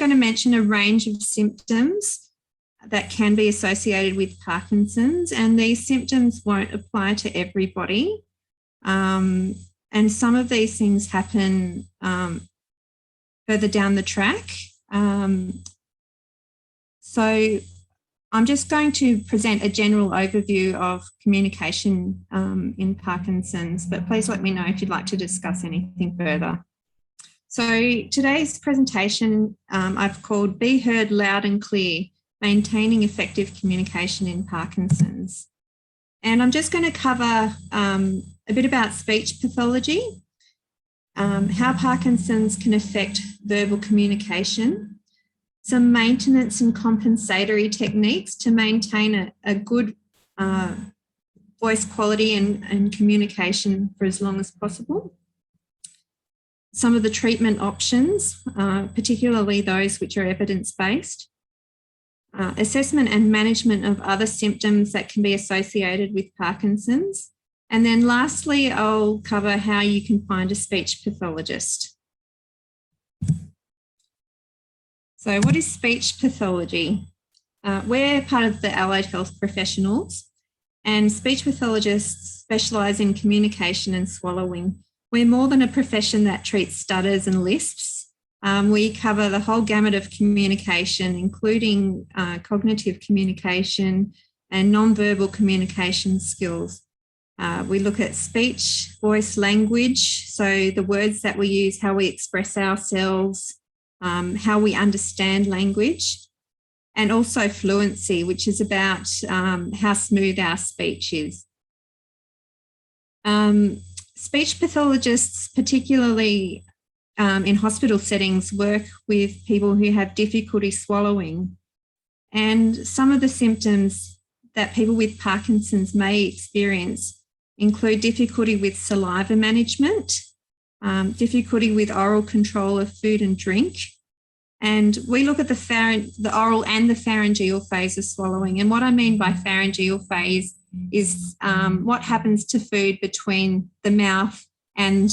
going to mention a range of symptoms that can be associated with Parkinson's, and these symptoms won't apply to everybody. And some of these things happen further down the track. So I'm just going to present a general overview of communication in Parkinson's, but please let me know if you'd like to discuss anything further. So today's presentation I've called Be Heard Loud and Clear, Maintaining Effective Communication in Parkinson's. And I'm just going to cover a bit about speech pathology, how Parkinson's can affect verbal communication, some maintenance and compensatory techniques to maintain a good voice quality and communication for as long as possible, some of the treatment options, particularly those which are evidence-based, assessment and management of other symptoms that can be associated with Parkinson's, and then lastly, I'll cover how you can find a speech pathologist. So what is speech pathology? We're part of the allied health professionals, and speech pathologists specialise in communication and swallowing. We're more than a profession that treats stutters and lisps. We cover the whole gamut of communication, including cognitive communication and non-verbal communication skills. We look at speech, voice, language, so the words that we use, how we express ourselves, how we understand language, and also fluency, which is about how smooth our speech is. Speech pathologists, particularly in hospital settings, work with people who have difficulty swallowing. And some of the symptoms that people with Parkinson's may experience include difficulty with saliva management, difficulty with oral control of food and drink. And we look at the oral and the pharyngeal phase of swallowing. And what I mean by pharyngeal phase is what happens to food between the mouth and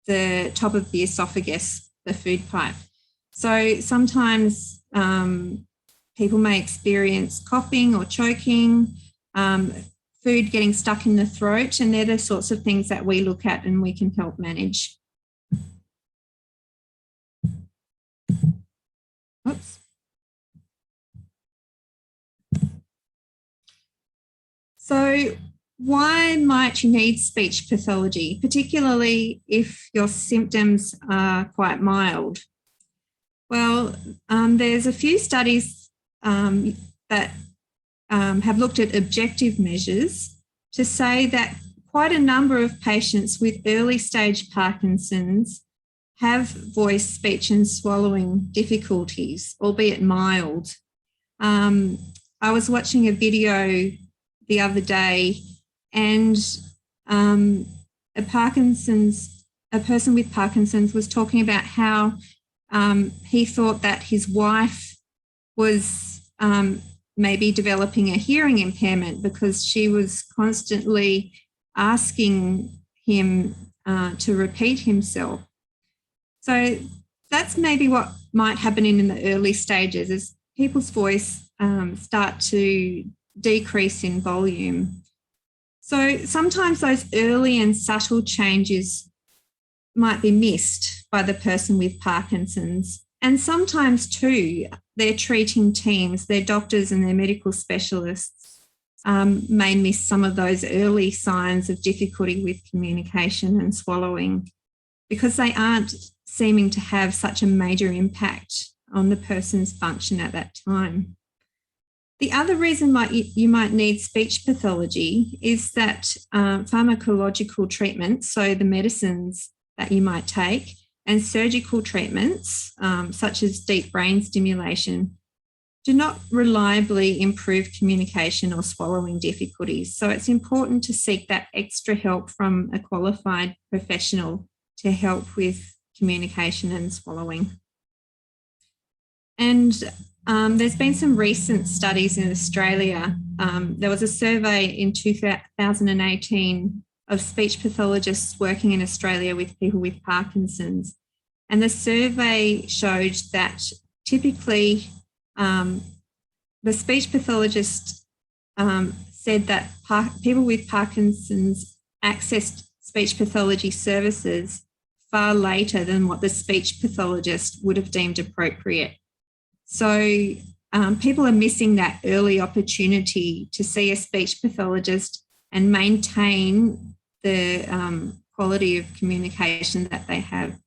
the top of the esophagus, the food pipe. So sometimes people may experience coughing or choking, food getting stuck in the throat, and they're the sorts of things that we look at and we can help manage. Oops. So why might you need speech pathology, particularly if your symptoms are quite mild? Well, there's a few studies that have looked at objective measures to say that quite a number of patients with early stage Parkinson's have voice, speech and swallowing difficulties, albeit mild. I was watching a video the other day, and a person with Parkinson's was talking about how he thought that his wife was maybe developing a hearing impairment because she was constantly asking him to repeat himself. So that's maybe what might happen in the early stages as people's voice start to decrease in volume. So sometimes those early and subtle changes might be missed by the person with Parkinson's. And sometimes too, their treating teams, their doctors and their medical specialists may miss some of those early signs of difficulty with communication and swallowing because they aren't seeming to have such a major impact on the person's function at that time. The other reason you might need speech pathology is that pharmacological treatments, so the medicines that you might take, and surgical treatments, such as deep brain stimulation, do not reliably improve communication or swallowing difficulties. So it's important to seek that extra help from a qualified professional to help with communication and swallowing. And there's been some recent studies in Australia. There was a survey in 2018 of speech pathologists working in Australia with people with Parkinson's. And the survey showed that typically the speech pathologist said that people with Parkinson's accessed speech pathology services far later than what the speech pathologist would have deemed appropriate. So people are missing that early opportunity to see a speech pathologist and maintain the quality of communication that they have.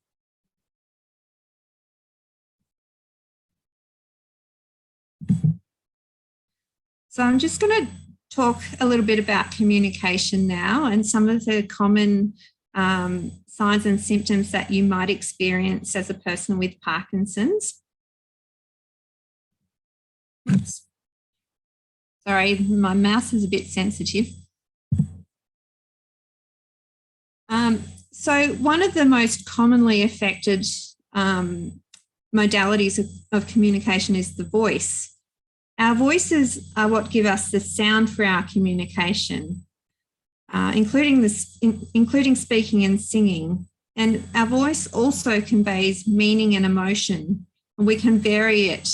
So I'm just going to talk a little bit about communication now and some of the common signs and symptoms that you might experience as a person with Parkinson's. Oops. Sorry, my mouse is a bit sensitive. So one of the most commonly affected modalities of communication is the voice. Our voices are what give us the sound for our communication, including speaking and singing. And our voice also conveys meaning and emotion, and we can vary it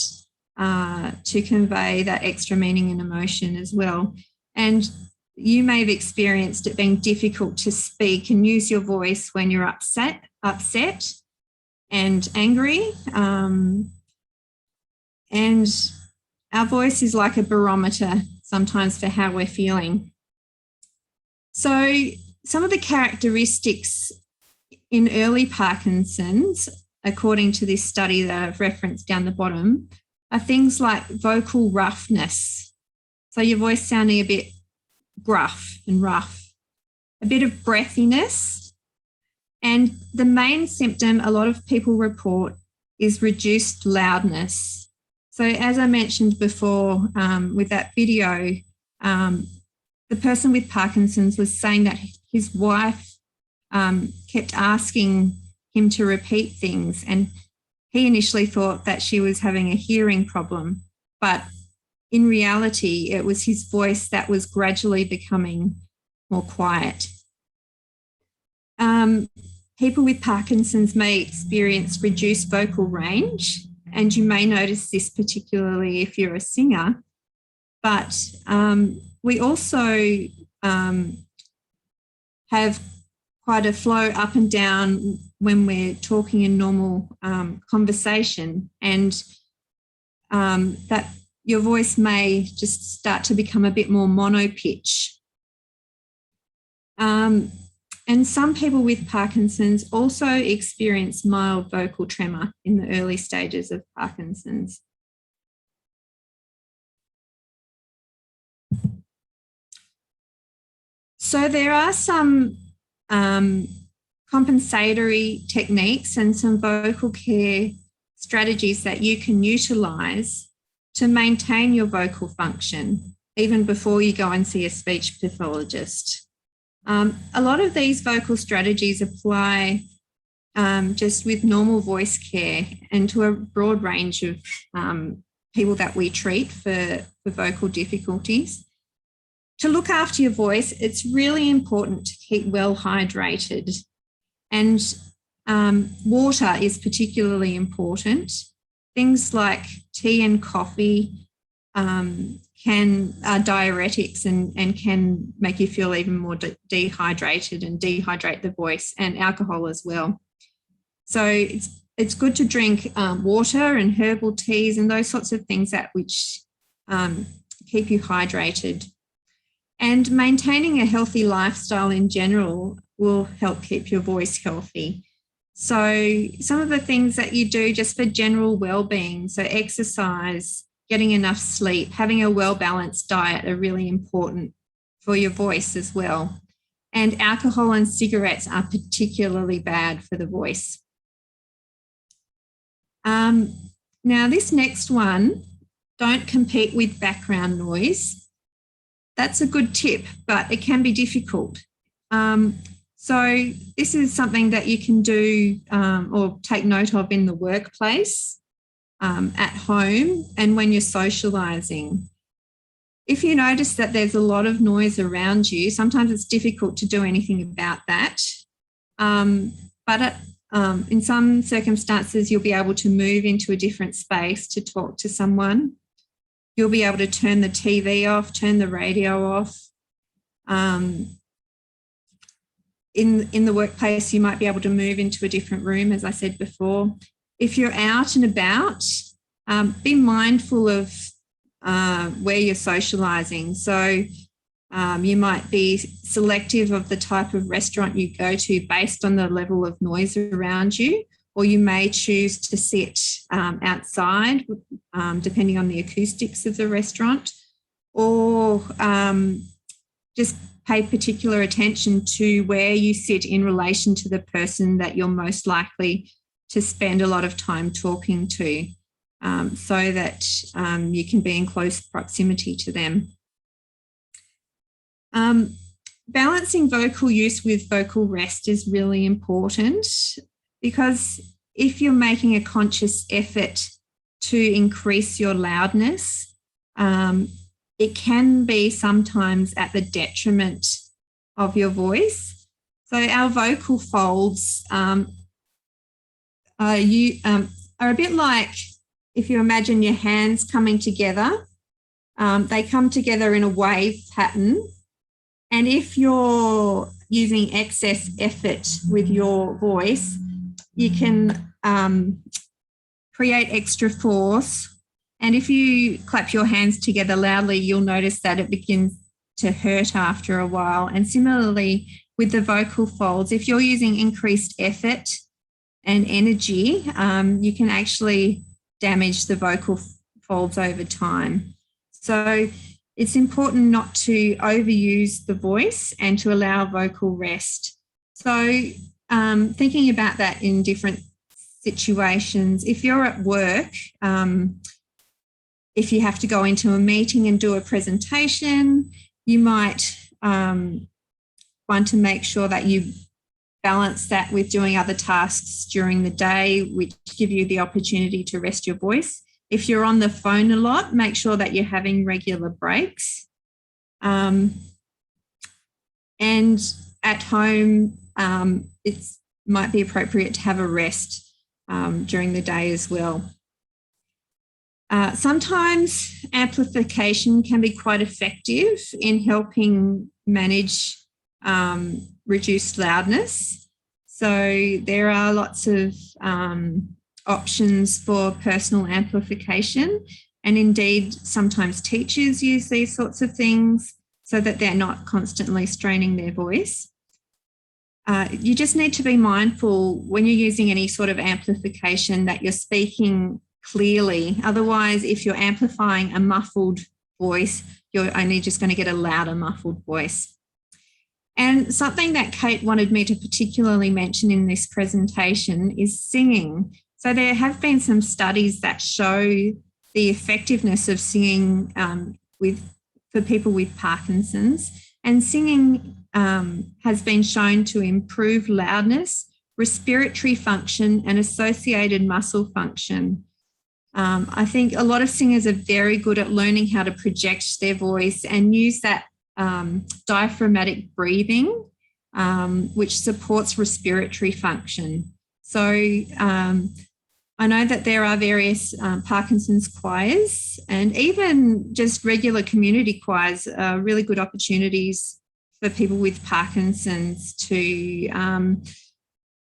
to convey that extra meaning and emotion as well. And you may have experienced it being difficult to speak and use your voice when you're upset and angry. And our voice is like a barometer sometimes for how we're feeling. So some of the characteristics in early Parkinson's, according to this study that I've referenced down the bottom, are things like vocal roughness. So your voice sounding a bit gruff and rough, a bit of breathiness. And the main symptom a lot of people report is reduced loudness. So as I mentioned before with that video, the person with Parkinson's was saying that his wife kept asking him to repeat things, and he initially thought that she was having a hearing problem, but in reality, it was his voice that was gradually becoming more quiet. People with Parkinson's may experience reduced vocal range, and you may notice this particularly if you're a singer, but we also have quite a flow up and down when we're talking in normal conversation, and that your voice may just start to become a bit more mono-pitch. And some people with Parkinson's also experience mild vocal tremor in the early stages of Parkinson's. So there are some compensatory techniques and some vocal care strategies that you can utilise to maintain your vocal function, even before you go and see a speech pathologist. A lot of these vocal strategies apply just with normal voice care and to a broad range of people that we treat for vocal difficulties. To look after your voice, it's really important to keep well hydrated, and water is particularly important. Things like tea and coffee are diuretics and can make you feel even more dehydrated and dehydrate the voice, and alcohol as well. So it's good to drink water and herbal teas and those sorts of things that which keep you hydrated. And maintaining a healthy lifestyle in general will help keep your voice healthy. So some of the things that you do just for general well-being, so exercise, getting enough sleep, having a well-balanced diet are really important for your voice as well. And alcohol and cigarettes are particularly bad for the voice. Now this next one, don't compete with background noise. That's a good tip, but it can be difficult. So this is something that you can do or take note of in the workplace, at home, and when you're socialising. If you notice that there's a lot of noise around you, sometimes it's difficult to do anything about that. But in some circumstances, you'll be able to move into a different space to talk to someone. You'll be able to turn the TV off, turn the radio off. In the workplace, you might be able to move into a different room, as I said before. If you're out and about, be mindful of where you're socialising. So you might be selective of the type of restaurant you go to based on the level of noise around you, or you may choose to sit outside depending on the acoustics of the restaurant, or just pay particular attention to where you sit in relation to the person that you're most likely to spend a lot of time talking to, so that you can be in close proximity to them. Balancing vocal use with vocal rest is really important, because if you're making a conscious effort to increase your loudness, it can be sometimes at the detriment of your voice. So our vocal folds are a bit like, if you imagine your hands coming together, they come together in a wave pattern. And if you're using excess effort with your voice, you can create extra force. And if you clap your hands together loudly, you'll notice that it begins to hurt after a while. And similarly with the vocal folds, if you're using increased effort and energy, you can actually damage the vocal folds over time. So it's important not to overuse the voice and to allow vocal rest. So thinking about that in different situations, if you're at work, if you have to go into a meeting and do a presentation, you might want to make sure that you balance that with doing other tasks during the day, which give you the opportunity to rest your voice. If you're on the phone a lot, make sure that you're having regular breaks. And at home, it might be appropriate to have a rest during the day as well. Sometimes amplification can be quite effective in helping manage reduced loudness. So there are lots of options for personal amplification, and indeed sometimes teachers use these sorts of things so that they're not constantly straining their voice. You just need to be mindful when you're using any sort of amplification that you're speaking clearly. Otherwise, if you're amplifying a muffled voice, you're only just going to get a louder muffled voice. And something that Kate wanted me to particularly mention in this presentation is singing. So there have been some studies that show the effectiveness of singing for people with Parkinson's, and singing has been shown to improve loudness, respiratory function, and associated muscle function. I think a lot of singers are very good at learning how to project their voice and use that diaphragmatic breathing, which supports respiratory function. So I know that there are various Parkinson's choirs, and even just regular community choirs are really good opportunities for people with Parkinson's to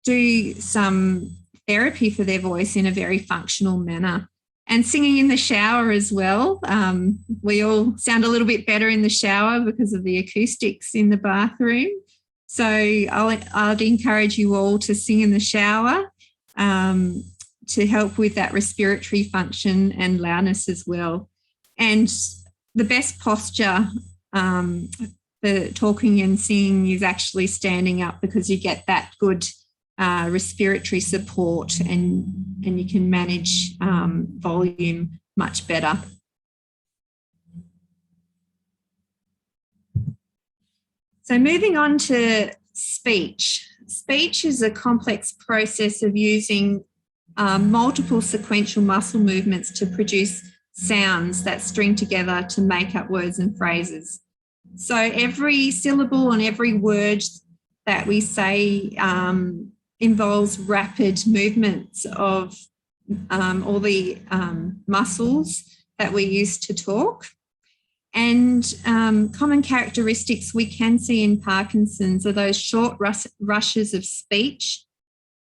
do some therapy for their voice in a very functional manner. And singing in the shower as well. We all sound a little bit better in the shower because of the acoustics in the bathroom. So I'd encourage you all to sing in the shower to help with that respiratory function and loudness as well. And the best posture for talking and singing is actually standing up, because you get that good respiratory support, and you can manage volume much better. So moving on to speech. Speech is a complex process of using multiple sequential muscle movements to produce sounds that string together to make up words and phrases. So every syllable and every word that we say involves rapid movements of all the muscles that we use to talk. And common characteristics we can see in Parkinson's are those short rushes of speech,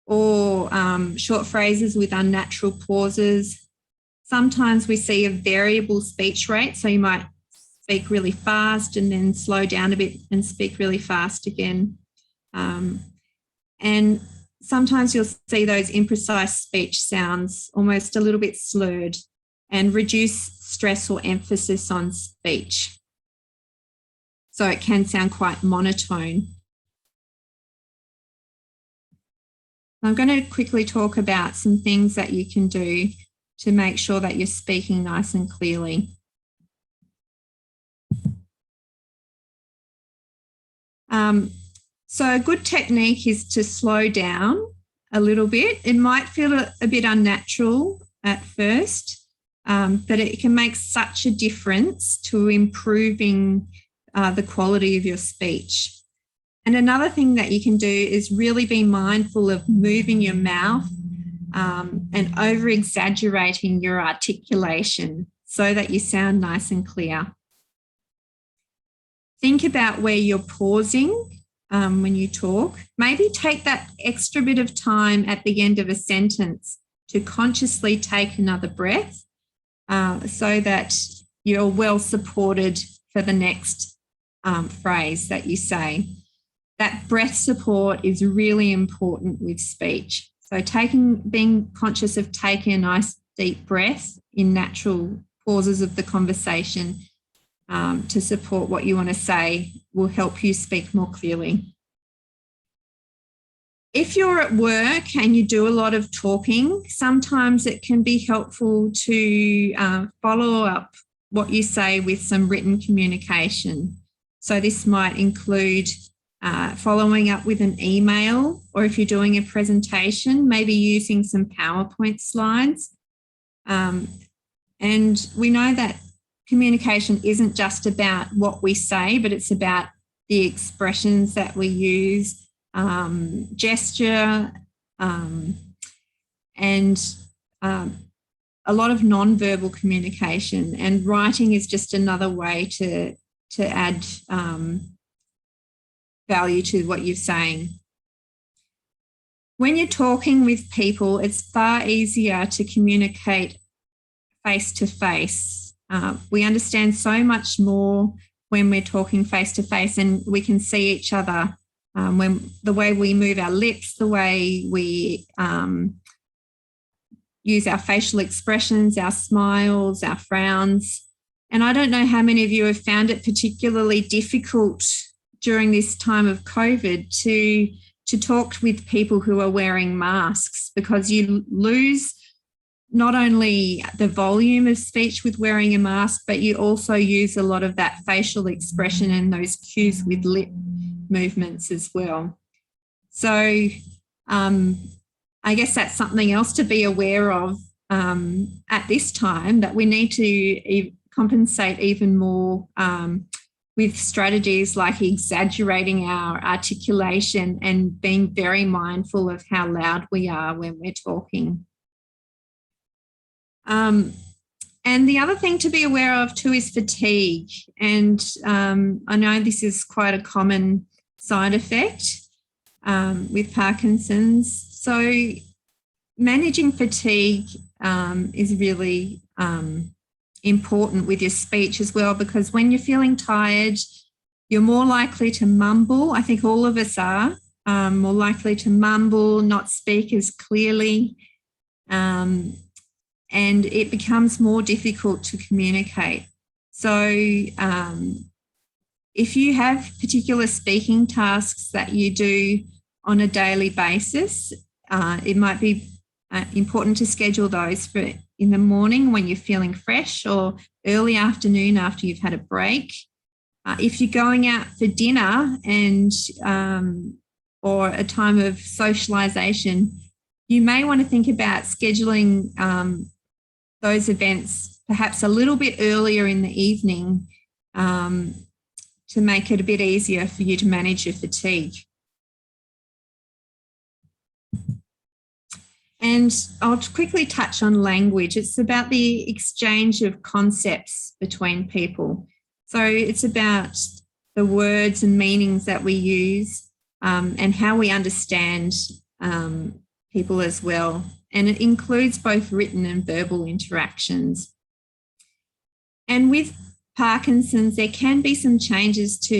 or short phrases with unnatural pauses. Sometimes we see a variable speech rate, so you might speak really fast and then slow down a bit and speak really fast again. And sometimes you'll see those imprecise speech sounds almost a little bit slurred, and reduce stress or emphasis on speech. So it can sound quite monotone. I'm going to quickly talk about some things that you can do to make sure that you're speaking nice and clearly. So a good technique is to slow down a little bit. It might feel a bit unnatural at first, but it can make such a difference to improving the quality of your speech. And another thing that you can do is really be mindful of moving your mouth and over-exaggerating your articulation so that you sound nice and clear. Think about where you're pausing when you talk. Maybe take that extra bit of time at the end of a sentence to consciously take another breath so that you're well supported for the next phrase that you say. That breath support is really important with speech. So being conscious of taking a nice deep breath in natural pauses of the conversation to support what you want to say will help you speak more clearly. If you're at work and you do a lot of talking, sometimes it can be helpful to follow up what you say with some written communication. So this might include following up with an email, or if you're doing a presentation, maybe using some PowerPoint slides. And we know that communication isn't just about what we say, but it's about the expressions that we use, gesture, and a lot of non-verbal communication. And writing is just another way to add value to what you're saying. When you're talking with people, it's far easier to communicate face-to-face. We understand so much more when we're talking face-to-face, and we can see each other when the way we move our lips, the way we use our facial expressions, our smiles, our frowns. And I don't know how many of you have found it particularly difficult during this time of COVID to talk with people who are wearing masks, because you lose not only the volume of speech with wearing a mask, but you also use a lot of that facial expression and those cues with lip movements as well. So I guess that's something else to be aware of at this time, that we need to compensate even more with strategies like exaggerating our articulation and being very mindful of how loud we are when we're talking. And the other thing to be aware of too is fatigue. And I know this is quite a common side effect with Parkinson's. So managing fatigue is really important with your speech as well, because when you're feeling tired, you're more likely to mumble. I think all of us are more likely to mumble, not speak as clearly, and it becomes more difficult to communicate. So if you have particular speaking tasks that you do on a daily basis, it might be important to schedule those for in the morning when you're feeling fresh, or early afternoon after you've had a break. If you're going out for dinner and or a time of socialisation, you may want to think about scheduling those events perhaps a little bit earlier in the evening to make it a bit easier for you to manage your fatigue. And I'll quickly touch on language. It's about the exchange of concepts between people. So it's about the words and meanings that we use and how we understand people as well. And it includes both written and verbal interactions. And with Parkinson's, there can be some changes to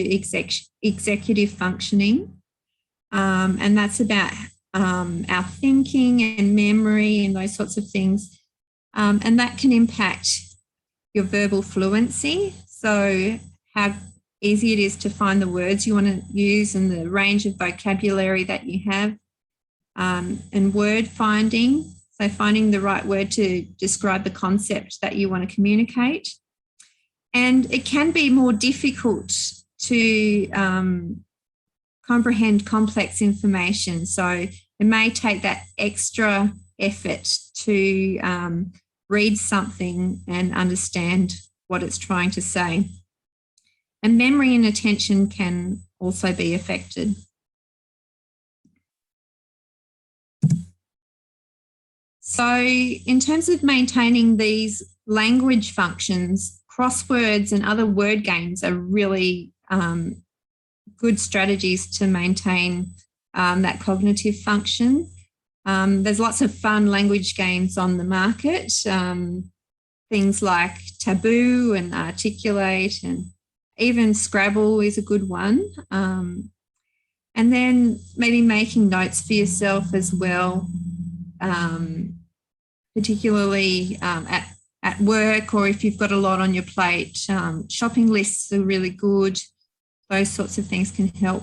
executive functioning. And that's about our thinking and memory and those sorts of things. And that can impact your verbal fluency. So how easy it is to find the words you want to use and the range of vocabulary that you have. And word finding, so finding the right word to describe the concept that you want to communicate. And it can be more difficult to comprehend complex information. So it may take that extra effort to read something and understand what it's trying to say. And memory and attention can also be affected. So in terms of maintaining these language functions, crosswords and other word games are really good strategies to maintain that cognitive function. There's lots of fun language games on the market, things like Taboo and Articulate, and even Scrabble is a good one. And then maybe making notes for yourself as well, particularly at work, or if you've got a lot on your plate. Shopping lists are really good. Those sorts of things can help.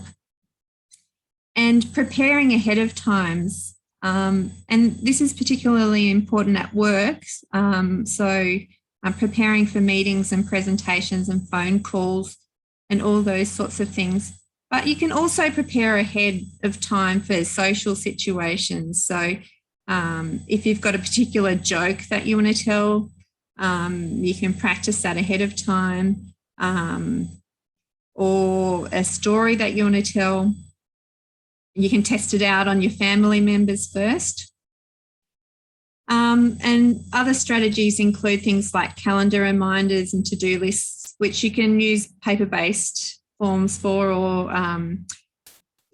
And preparing ahead of times. And this is particularly important at work. So preparing for meetings and presentations and phone calls and all those sorts of things. But you can also prepare ahead of time for social situations. So if you've got a particular joke that you want to tell, you can practice that ahead of time. Or a story that you want to tell, you can test it out on your family members first. And other strategies include things like calendar reminders and to-do lists, which you can use paper-based forms for, or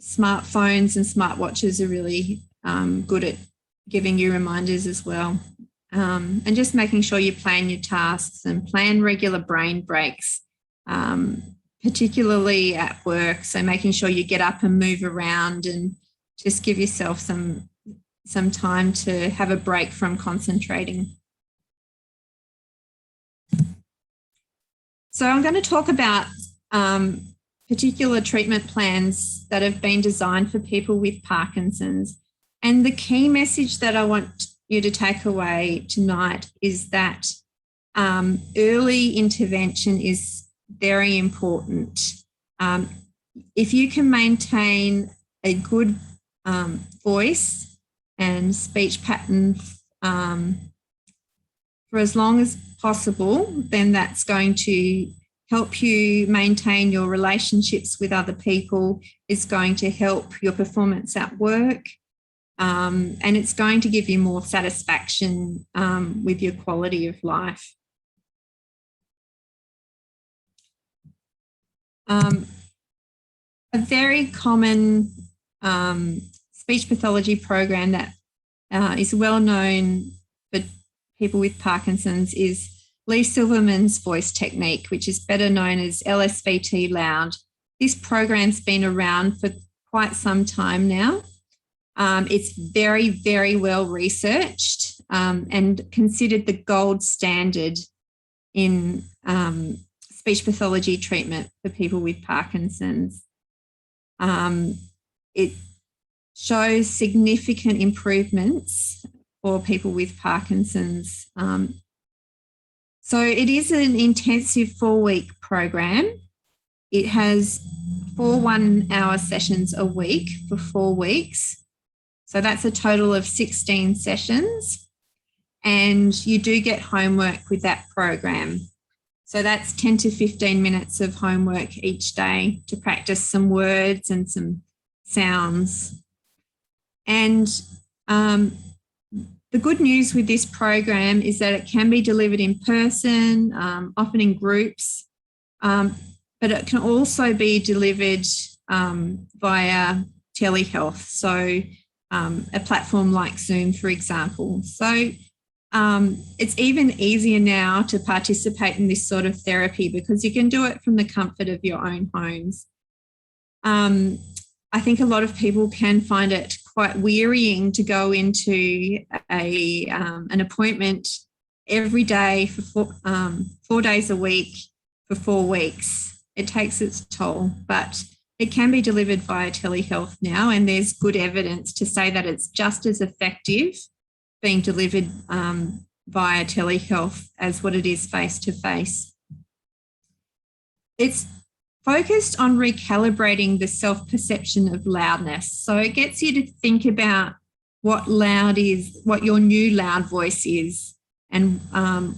smartphones and smartwatches are really good at giving you reminders as well. And just making sure you plan your tasks and plan regular brain breaks, particularly at work. So making sure you get up and move around and just give yourself some time to have a break from concentrating. So I'm going to talk about particular treatment plans that have been designed for people with Parkinson's. And the key message that I want you to take away tonight is that early intervention is very important. If you can maintain a good voice and speech pattern for as long as possible, then that's going to help you maintain your relationships with other people. It's going to help your performance at work. And it's going to give you more satisfaction with your quality of life. A very common speech pathology program that is well known for people with Parkinson's is Lee Silverman's voice technique, which is better known as LSVT Loud. This program's been around for quite some time now. It's very, very well researched and considered the gold standard in speech pathology treatment for people with Parkinson's. It shows significant improvements for people with Parkinson's. So it is an intensive 4-week program. It has 4 one-hour sessions a week for 4 weeks. So that's a total of 16 sessions. And you do get homework with that program. So that's 10 to 15 minutes of homework each day to practice some words and some sounds. And The good news with this program is that it can be delivered in person, often in groups, but it can also be delivered via telehealth, so a platform like Zoom, for example. So it's even easier now to participate in this sort of therapy because you can do it from the comfort of your own homes. I think a lot of people can find it quite wearying to go into an appointment every day for 4 days a week for 4 weeks. It takes its toll, but it can be delivered via telehealth now, and there's good evidence to say that it's just as effective being delivered via telehealth as what it is face-to-face. It's focused on recalibrating the self-perception of loudness. So it gets you to think about what loud is, what your new loud voice is, and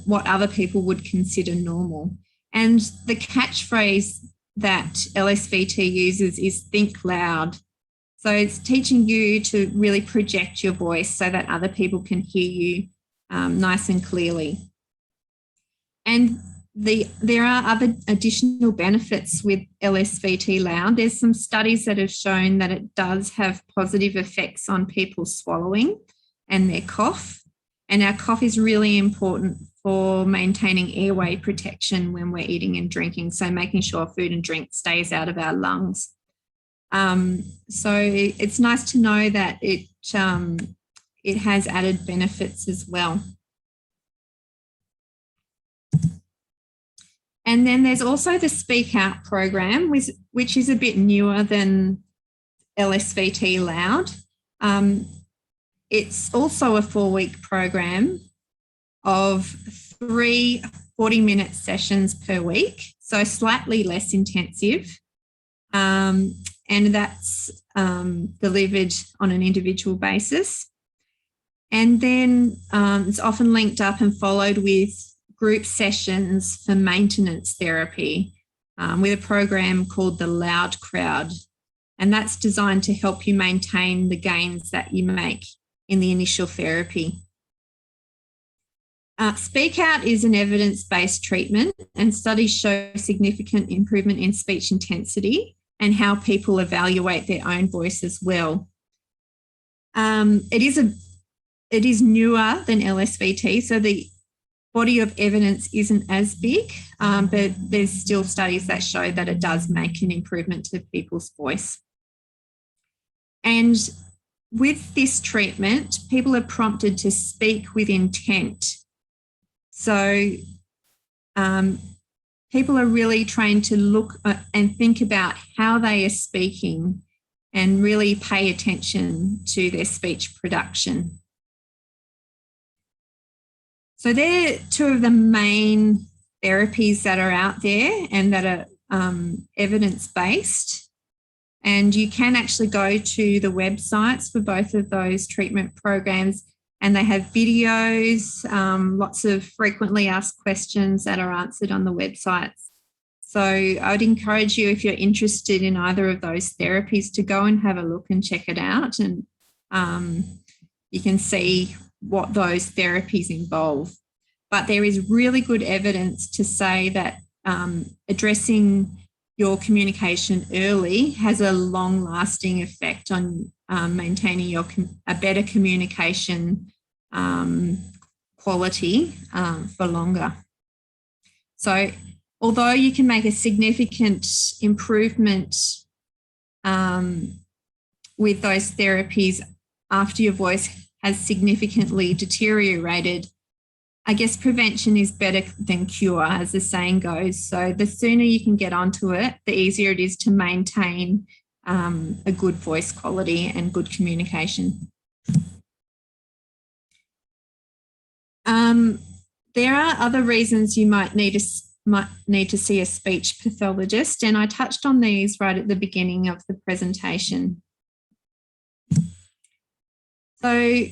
what other people would consider normal. And the catchphrase that LSVT uses is think loud. So it's teaching you to really project your voice so that other people can hear you nice and clearly. And there are other additional benefits with LSVT Loud. There's some studies that have shown that it does have positive effects on people's swallowing and their cough. And our cough is really important for maintaining airway protection when we're eating and drinking, so making sure food and drink stays out of our lungs. So it's nice to know that it has added benefits as well. And then there's also the Speak Out program, which is a bit newer than LSVT Loud. It's also a 4-week program of 3 40-minute sessions per week, so slightly less intensive. And that's delivered on an individual basis. And then it's often linked up and followed with group sessions for maintenance therapy with a program called the Loud Crowd. And that's designed to help you maintain the gains that you make in the initial therapy. Speak Out is an evidence-based treatment, and studies show significant improvement in speech intensity and how people evaluate their own voice as well. It is newer than LSVT, so the body of evidence isn't as big, but there's still studies that show that it does make an improvement to people's voice. And with this treatment, people are prompted to speak with intent. So people are really trained to look and think about how they are speaking and really pay attention to their speech production. So they're two of the main therapies that are out there and that are evidence-based. And you can actually go to the websites for both of those treatment programs, and they have videos, lots of frequently asked questions that are answered on the websites. So I would encourage you, if you're interested in either of those therapies, to go and have a look and check it out. And you can see what those therapies involve. But there is really good evidence to say that addressing your communication early has a long-lasting effect on maintaining a better communication quality for longer. So although you can make a significant improvement with those therapies after your voice has significantly deteriorated, I guess prevention is better than cure, as the saying goes. So the sooner you can get onto it, the easier it is to maintain a good voice quality and good communication. There are other reasons you might need to see a speech pathologist, and I touched on these right at the beginning of the presentation. So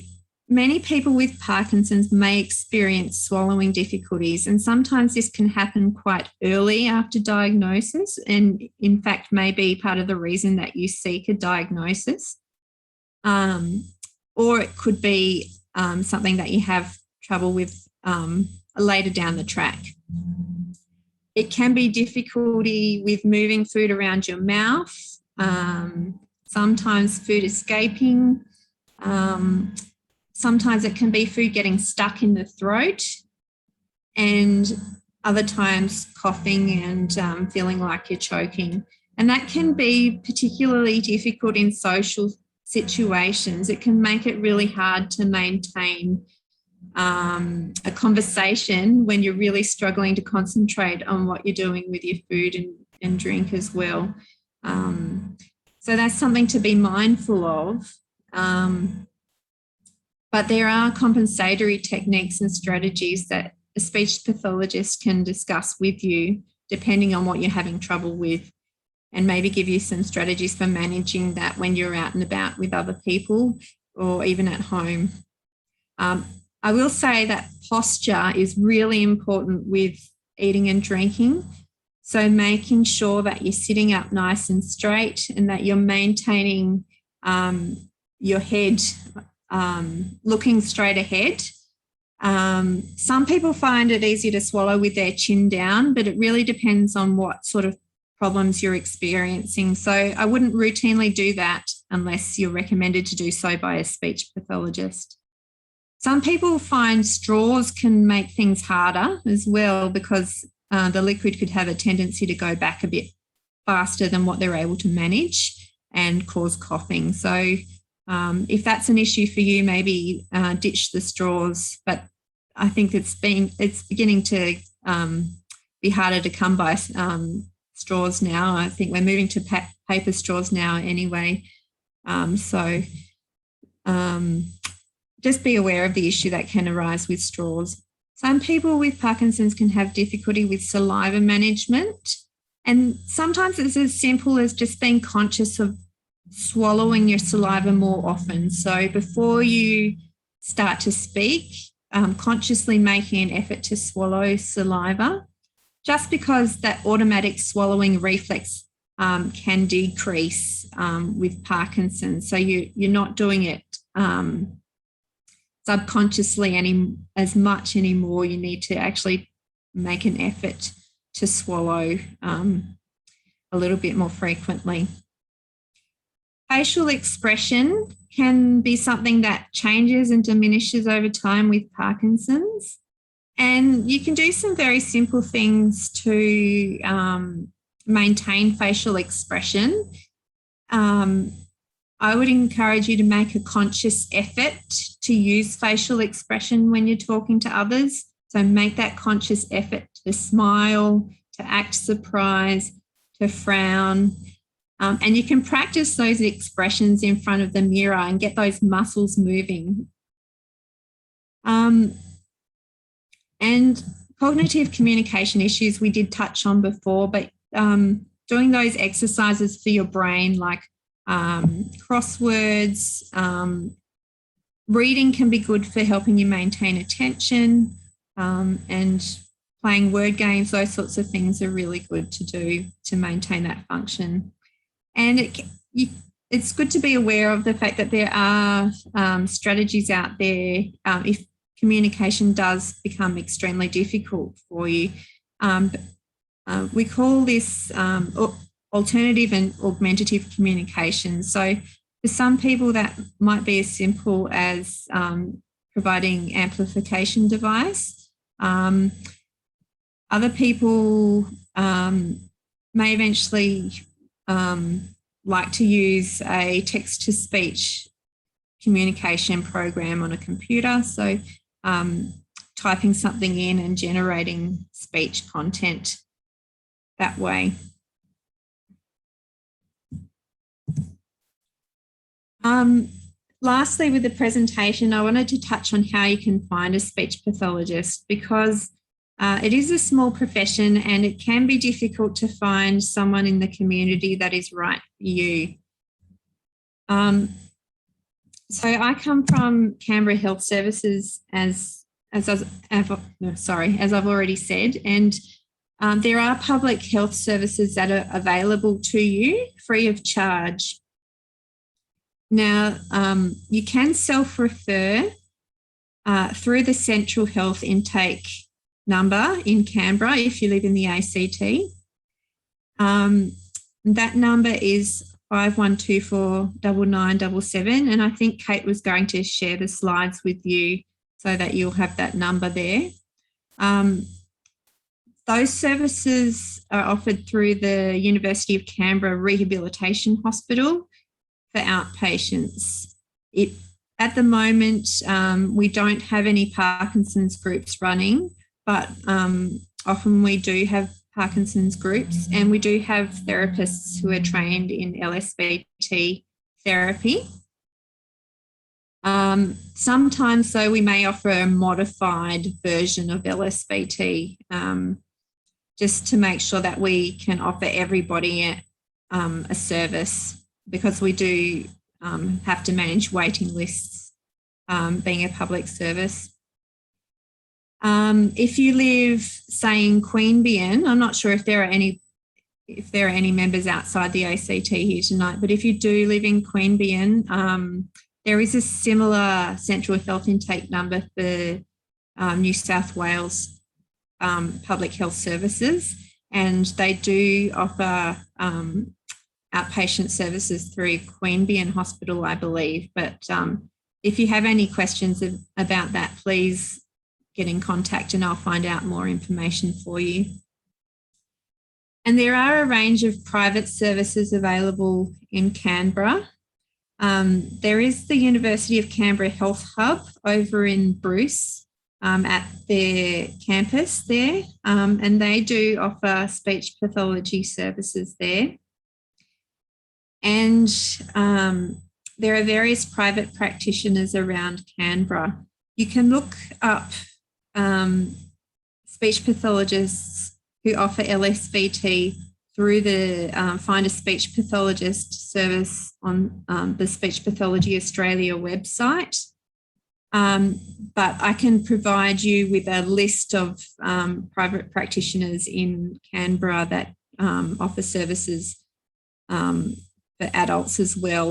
many people with Parkinson's may experience swallowing difficulties, and sometimes this can happen quite early after diagnosis, and in fact may be part of the reason that you seek a diagnosis. Or it could be something that you have trouble with later down the track. It can be difficulty with moving food around your mouth, sometimes food escaping, sometimes it can be food getting stuck in the throat, and other times coughing and feeling like you're choking. And that can be particularly difficult in social situations. It can make it really hard to maintain a conversation when you're really struggling to concentrate on what you're doing with your food and drink as well. So that's something to be mindful of. But there are compensatory techniques and strategies that a speech pathologist can discuss with you, depending on what you're having trouble with, and maybe give you some strategies for managing that when you're out and about with other people or even at home. I will say that posture is really important with eating and drinking. So making sure that you're sitting up nice and straight and that you're maintaining your head looking straight ahead. Some people find it easier to swallow with their chin down, but it really depends on what sort of problems you're experiencing. So I wouldn't routinely do that unless you're recommended to do so by a speech pathologist. Some people find straws can make things harder as well, because the liquid could have a tendency to go back a bit faster than what they're able to manage and cause coughing. So if that's an issue for you, maybe ditch the straws. But I think it's beginning to be harder to come by straws now. I think we're moving to paper straws now anyway. Just be aware of the issue that can arise with straws. Some people with Parkinson's can have difficulty with saliva management, and sometimes it's as simple as just being conscious of swallowing your saliva more often. So before you start to speak, consciously making an effort to swallow saliva, just because that automatic swallowing reflex can decrease with Parkinson's. So you're not doing it subconsciously as much anymore. You need to actually make an effort to swallow a little bit more frequently. Facial expression can be something that changes and diminishes over time with Parkinson's. And you can do some very simple things to maintain facial expression. I would encourage you to make a conscious effort to use facial expression when you're talking to others. So make that conscious effort to smile, to act surprised, to frown. And you can practice those expressions in front of the mirror and get those muscles moving. And cognitive communication issues we did touch on before, but doing those exercises for your brain, like crosswords, reading can be good for helping you maintain attention, and playing word games, those sorts of things are really good to do to maintain that function. And it's good to be aware of the fact that there are strategies out there if communication does become extremely difficult for you. We call this alternative and augmentative communication. So for some people that might be as simple as providing amplification device. Other people may eventually like to use a text-to-speech communication program on a computer. So typing something in and generating speech content that way. Lastly, with the presentation, I wanted to touch on how you can find a speech pathologist, because it is a small profession and it can be difficult to find someone in the community that is right for you. So I come from Canberra Health Services, as I've already said, and there are public health services that are available to you free of charge. Now, you can self-refer through the Central Health Intake number in Canberra if you live in the ACT. That number is 51249977, and I think Kate was going to share the slides with you so that you'll have that number there. Those services are offered through the University of Canberra Rehabilitation Hospital for outpatients. At the moment, we don't have any Parkinson's groups running, but often we do have Parkinson's groups, and we do have therapists who are trained in LSVT therapy. Sometimes, though, we may offer a modified version of LSVT just to make sure that we can offer everybody a service, because we do have to manage waiting lists, being a public service. If you live, say, in Queanbeyan, I'm not sure if there are any members outside the ACT here tonight, but if you do live in Queanbeyan, there is a similar central health intake number for New South Wales Public Health Services, and they do offer outpatient services through Queanbeyan Hospital, I believe. But if you have any questions about that, please get in contact and I'll find out more information for you. And there are a range of private services available in Canberra. There is the University of Canberra Health Hub over in Bruce at their campus there, and they do offer speech pathology services there. And there are various private practitioners around Canberra. You can look up speech pathologists who offer LSVT through the Find a Speech Pathologist service on the Speech Pathology Australia website. But I can provide you with a list of private practitioners in Canberra that offer services for adults as well.